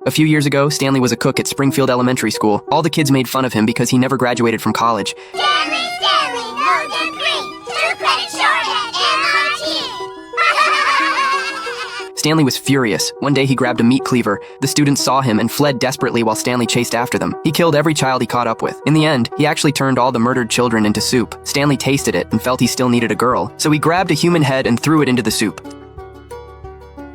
A few years ago, Stanley was a cook at Springfield Elementary School. All the kids made fun of him because he never graduated from college. Stanley, no degree, 2 credits short at MIT. Stanley was furious. One day he grabbed a meat cleaver. The students saw him and fled desperately while Stanley chased after them. He killed every child he caught up with. In the end, he actually turned all the murdered children into soup. Stanley tasted it and felt he still needed a girl, so he grabbed a human head and threw it into the soup.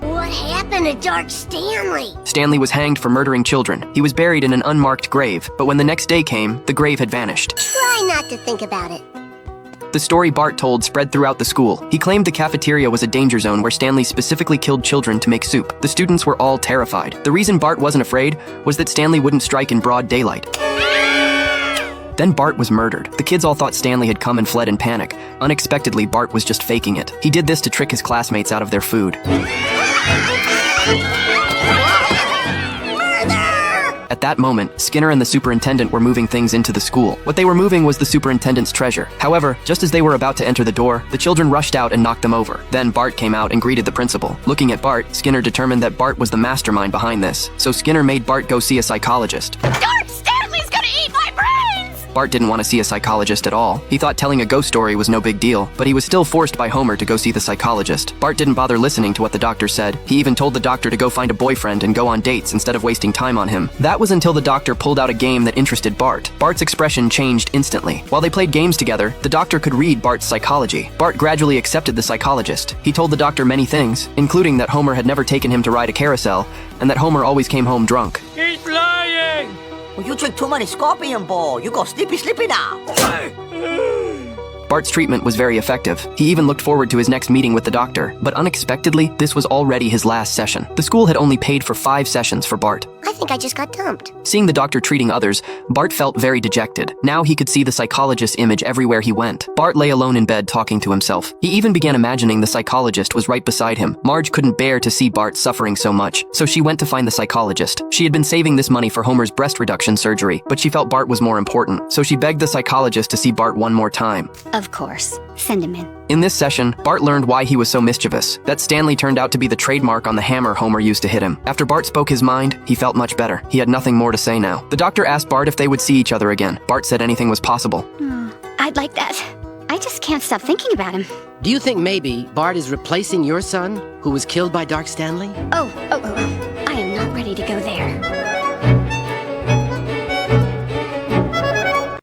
What happened to Dark Stanley? Stanley was hanged for murdering children. He was buried in an unmarked grave, but when the next day came, the grave had vanished. Try not to think about it. The story Bart told spread throughout the school. He claimed the cafeteria was a danger zone where Stanley specifically killed children to make soup. The students were all terrified. The reason Bart wasn't afraid was that Stanley wouldn't strike in broad daylight. Then Bart was murdered. The kids all thought Stanley had come and fled in panic. Unexpectedly, Bart was just faking it. He did this to trick his classmates out of their food. At that moment, Skinner and the superintendent were moving things into the school. What they were moving was the superintendent's treasure. However, just as they were about to enter the door, the children rushed out and knocked them over. Then Bart came out and greeted the principal. Looking at Bart, Skinner determined that Bart was the mastermind behind this. So Skinner made Bart go see a psychologist. Dark Stanley's gonna eat my brains! Bart didn't want to see a psychologist at all. He thought telling a ghost story was no big deal, but he was still forced by Homer to go see the psychologist. Bart didn't bother listening to what the doctor said. He even told the doctor to go find a boyfriend and go on dates instead of wasting time on him. That was until the doctor pulled out a game that interested Bart. Bart's expression changed instantly. While they played games together, the doctor could read Bart's psychology. Bart gradually accepted the psychologist. He told the doctor many things, including that Homer had never taken him to ride a carousel, and that Homer always came home drunk. He's lying! Well, you drink too many scorpion ball. You go sleepy now. Bart's treatment was very effective. He even looked forward to his next meeting with the doctor, but unexpectedly, this was already his last session. The school had only paid for 5 sessions for Bart. I think I just got dumped. Seeing the doctor treating others, Bart felt very dejected. Now he could see the psychologist's image everywhere he went. Bart lay alone in bed talking to himself. He even began imagining the psychologist was right beside him. Marge couldn't bear to see Bart suffering so much, so she went to find the psychologist. She had been saving this money for Homer's breast reduction surgery, but she felt Bart was more important, so she begged the psychologist to see Bart one more time. Of course. Send him in. In this session, Bart learned why he was so mischievous, that Stanley turned out to be the trademark on the hammer Homer used to hit him. After Bart spoke his mind, he felt much better. He had nothing more to say now. The doctor asked Bart if they would see each other again. Bart said anything was possible. I'd like that. I just can't stop thinking about him. Do you think maybe Bart is replacing your son, who was killed by Dark Stanley? Oh. I am not ready to go there.